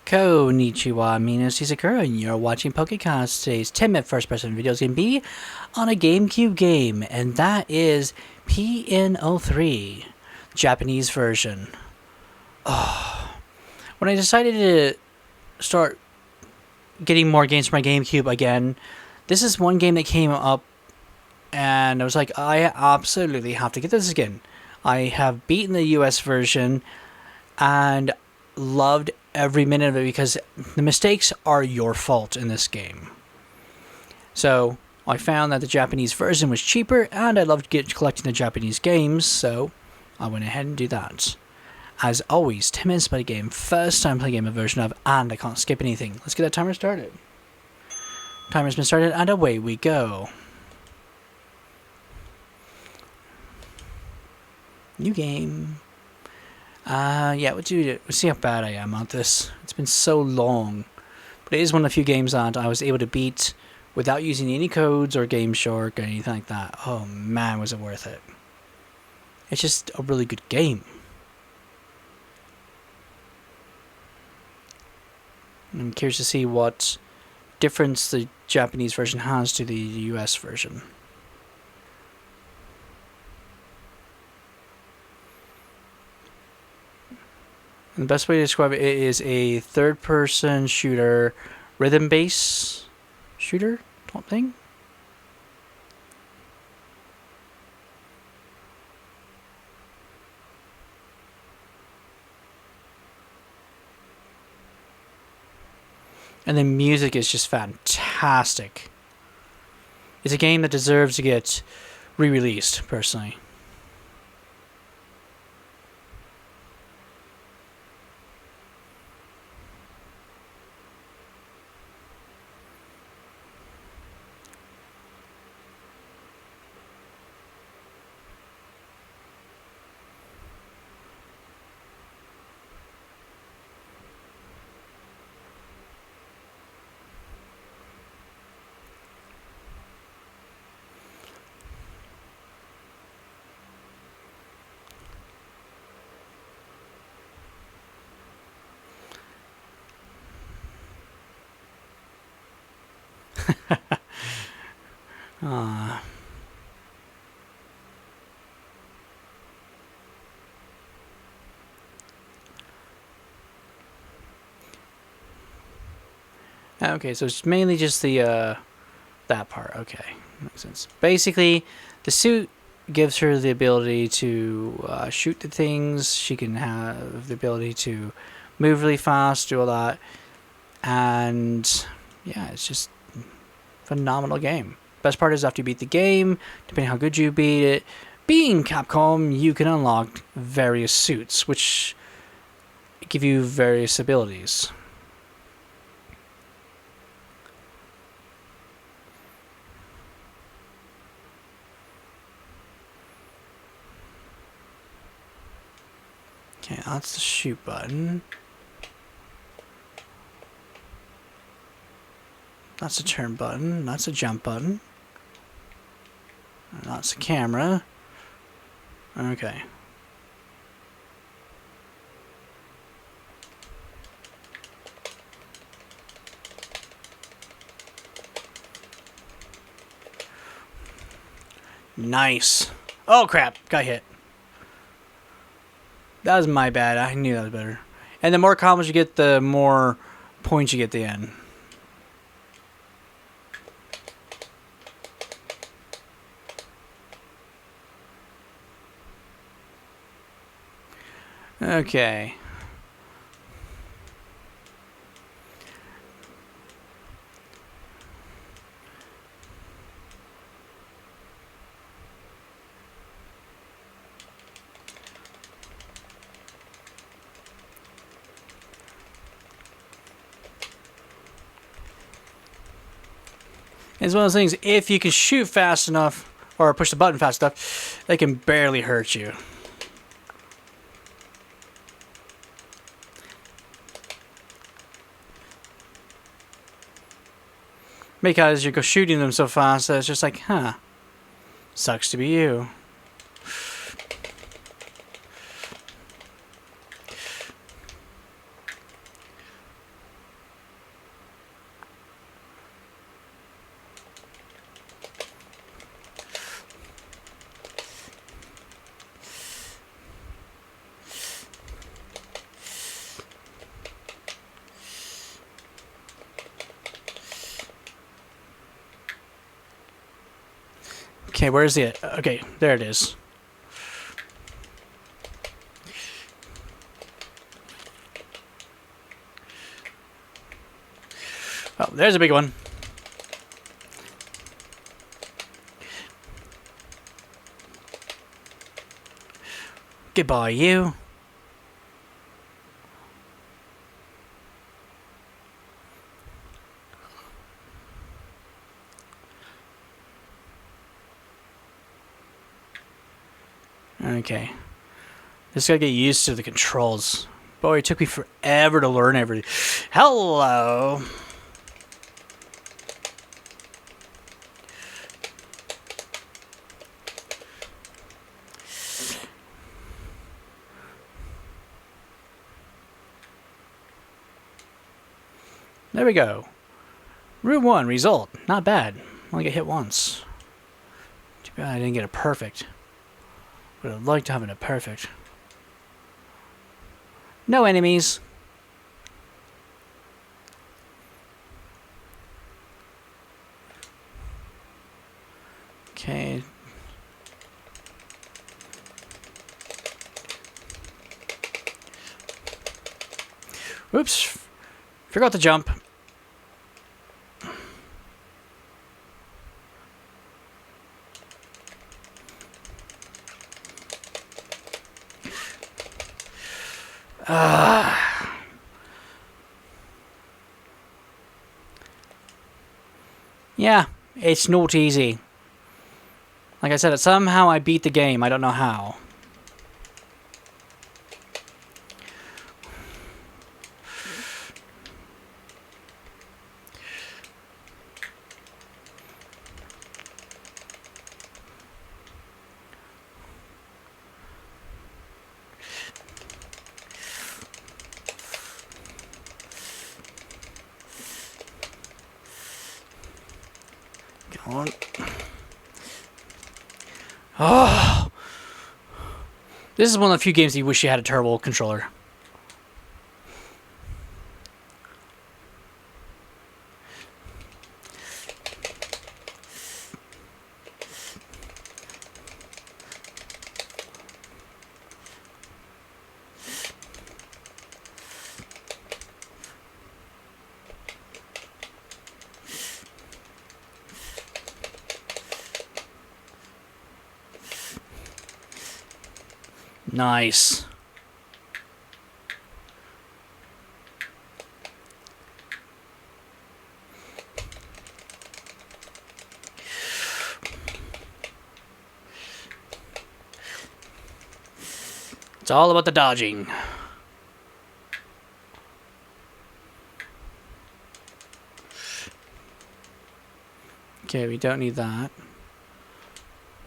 Konnichiwa, Minos Isakura, and you're watching Pokecast. Today's 10-minute first-person video is going to be on a GameCube game, and that is PN03, Japanese version. When I decided to start getting more games for my GameCube again, this is one game that came up, and I was like, I absolutely have to get this again. I have beaten the US version, and loved every minute of it because the mistakes are your fault in this game. So I found that the Japanese version was cheaper, and I loved collecting the Japanese games, so I went ahead and do that. As always, 10 minutes by the game, first time playing a game a version of, and I can't skip anything. Let's get that timer started. Timer's been started, and away we go. New game. Yeah, we'll see how bad I am at this. It's been so long. But it is one of the few games that I was able to beat without using any codes or Game Shark or anything like that. Oh man, was it worth it. It's just a really good game. I'm curious to see what difference the Japanese version has to the US version. And the best way to describe it is a third-person shooter, rhythm-based shooter type thing. And the music is just fantastic. It's a game that deserves to get re-released, personally. Okay, so it's mainly just the that part. Okay, makes sense. Basically, the suit gives her the ability to shoot the things. She can have the ability to move really fast, do all that, and yeah, it's just a phenomenal game. Best part is after you beat the game, depending how good you beat it, being Capcom, you can unlock various suits, which give you various abilities. Okay, that's the shoot button. That's the turn button. That's the jump button. And that's the camera. Okay. Nice. Oh crap, got hit. That was my bad. I knew that was better. And the more combos you get, the more points you get at the end. Okay. It's one of those things, if you can shoot fast enough, or push the button fast enough, they can barely hurt you. Because you're shooting them so fast that it's just like, huh, sucks to be you. Okay, where is it? Okay, there it is. Oh, there's a big one. Goodbye, you. Okay. Just gotta get used to the controls. Boy, it took me forever to learn everything. Hello. There we go. Room 1, result. Not bad. Only get hit once. Too bad I didn't get a perfect. Would have liked having a perfect. No enemies. Okay. Oops. Forgot to jump. Yeah, it's not easy. Like I said, somehow I beat the game. I don't know how. Come on. Oh! This is one of the few games you wish you had a turbo controller. Nice. It's all about the dodging. Okay, we don't need that.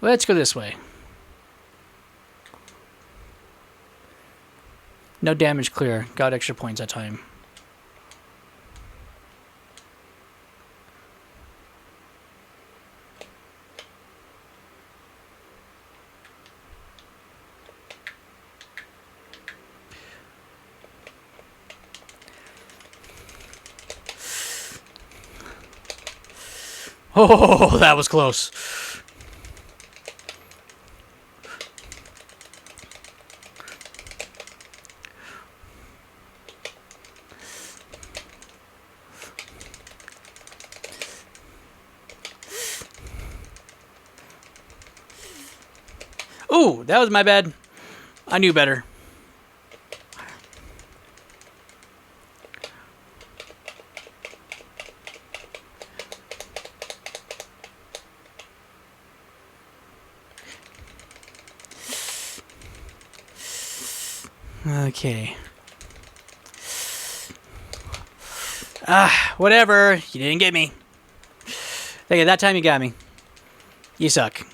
Let's go this way. No damage clear. Got extra points that time. Oh, that was close. Ooh, that was my bad. I knew better. Okay. Whatever. You didn't get me. Okay, that time you got me. You suck.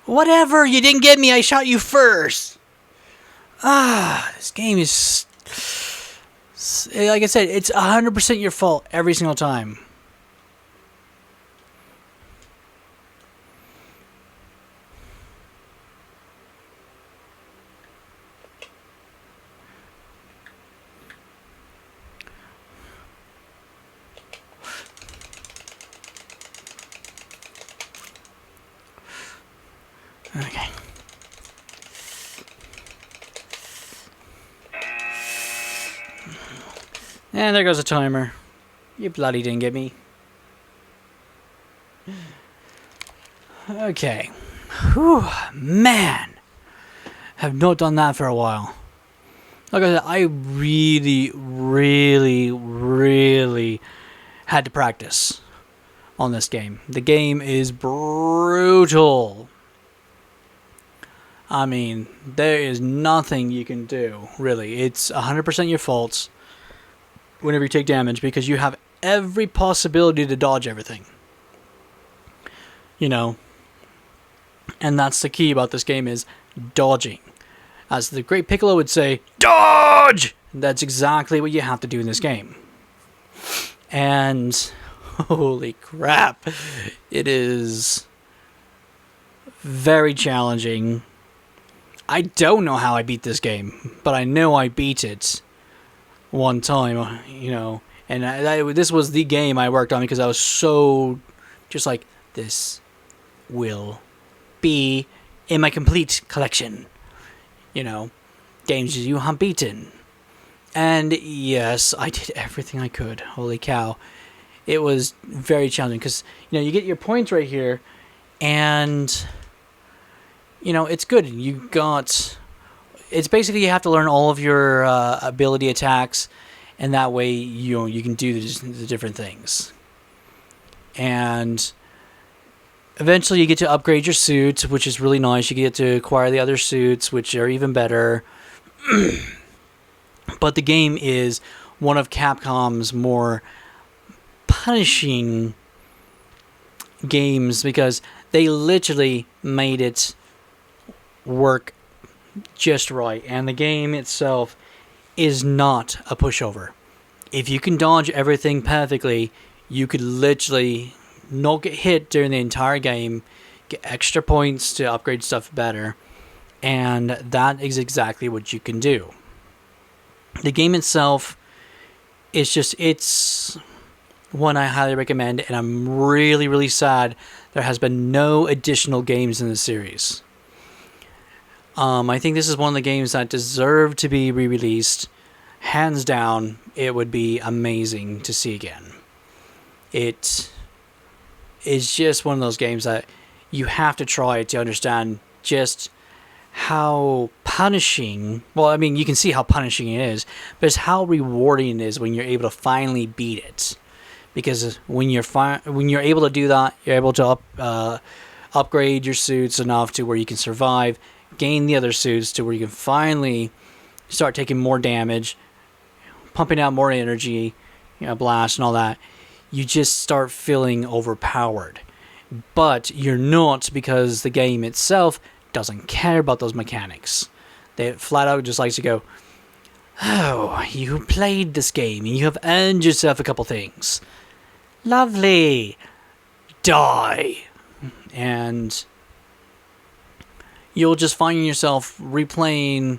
Whatever, you didn't get me, I shot you first. This game is Like I said, it's 100% your fault every single time. Okay. And there goes a timer. You bloody didn't get me. Okay. Whew, man. Have not done that for a while. Like I said, I really, really, really had to practice on this game. The game is brutal. I mean, there is nothing you can do, really. It's 100% your fault whenever you take damage, because you have every possibility to dodge everything. You know? And that's the key about this game, is dodging. As the great Piccolo would say, dodge! That's exactly what you have to do in this game. And holy crap, it is very challenging. I don't know how I beat this game, but I know I beat it one time, you know. And this was the game I worked on, because I was so just like, this will be in my complete collection. You know, games you have beaten. And yes, I did everything I could. Holy cow. It was very challenging, because, you know, you get your points right here, and, you know, it's good. You got... It's basically you have to learn all of your ability attacks, and that way, you know, you can do the different things. And eventually you get to upgrade your suit, which is really nice. You get to acquire the other suits, which are even better. But the game is one of Capcom's more punishing games, because they literally made it work just right. And the game itself is not a pushover. If you can dodge everything perfectly, you could literally not get hit during the entire game, get extra points to upgrade stuff better, and that is exactly what you can do. The game itself is just, it's one I highly recommend, and I'm really, really sad there has been no additional games in the series. I think this is one of the games that deserve to be re-released. Hands down, it would be amazing to see again. It is just one of those games that you have to try to understand just how punishing, well, I mean, you can see how punishing it is, but it's how rewarding it is when you're able to finally beat it. Because when you're able to do that, you're able to upgrade your suits enough to where you can survive, gain the other suits to where you can finally start taking more damage, pumping out more energy, you know, blast and all that. You just start feeling overpowered. But you're not, because the game itself doesn't care about those mechanics. They flat out just likes to go, oh, you played this game and you have earned yourself a couple things. Lovely. Die. And you'll just find yourself replaying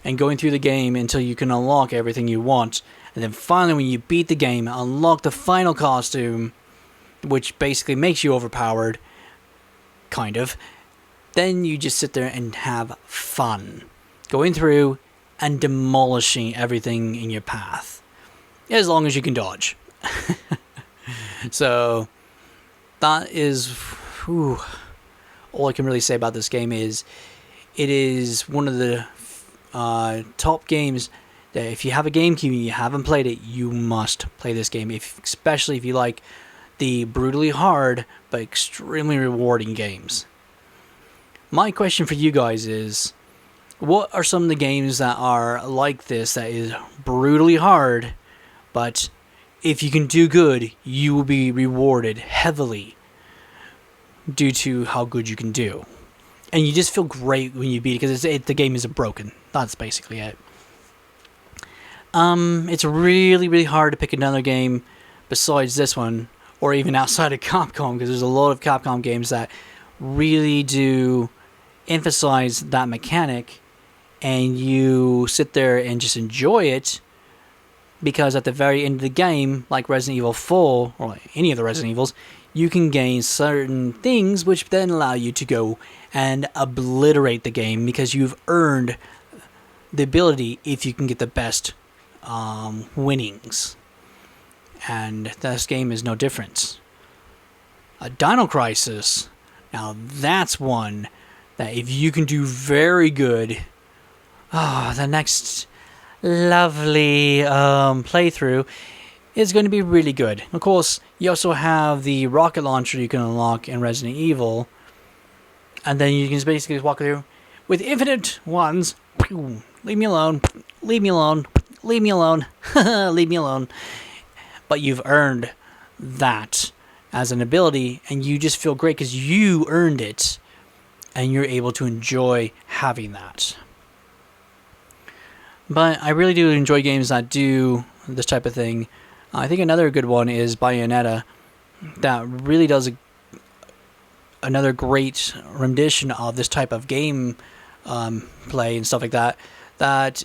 and going through the game until you can unlock everything you want. And then finally, when you beat the game, unlock the final costume, which basically makes you overpowered, kind of. Then you just sit there and have fun, going through and demolishing everything in your path, as long as you can dodge. So that is all I can really say about this game. Is it is one of the top games that if you have a GameCube and you haven't played it, you must play this game, especially if you like the brutally hard but extremely rewarding games. My question for you guys is, what are some of the games that are like this, that is brutally hard, but if you can do good, you will be rewarded heavily due to how good you can do. And you just feel great when you beat it, because the game isn't broken. That's basically it. It's really, really hard to pick another game besides this one, or even outside of Capcom, because there's a lot of Capcom games that really do emphasize that mechanic, and you sit there and just enjoy it, because at the very end of the game, like Resident Evil 4, or like any of the Resident Evils, you can gain certain things which then allow you to go and obliterate the game, because you've earned the ability if you can get the best winnings. And this game is no different. A Dino Crisis, now that's one that if you can do very good, the next lovely playthrough is going to be really good. Of course, you also have the rocket launcher you can unlock in Resident Evil, and then you can just basically walk through with infinite ones. Leave me alone. Leave me alone. Leave me alone. Leave me alone. But you've earned that as an ability, and you just feel great because you earned it, and you're able to enjoy having that. But I really do enjoy games that do this type of thing. I think another good one is Bayonetta, that really does another great rendition of this type of game play and stuff like that. That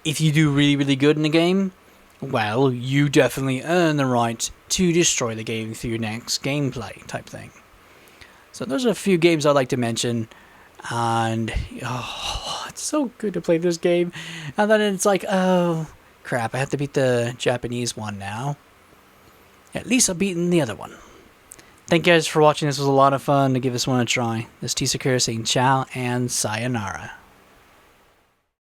if you do really, really good in the game, well, you definitely earn the right to destroy the game through your next gameplay type thing. So those are a few games I'd like to mention. And it's so good to play this game. And then it's like, oh crap, I have to beat the Japanese one now. At least I've beaten the other one. Thank you guys for watching. This was a lot of fun to give this one a try. This is T Sakura saying ciao and sayonara.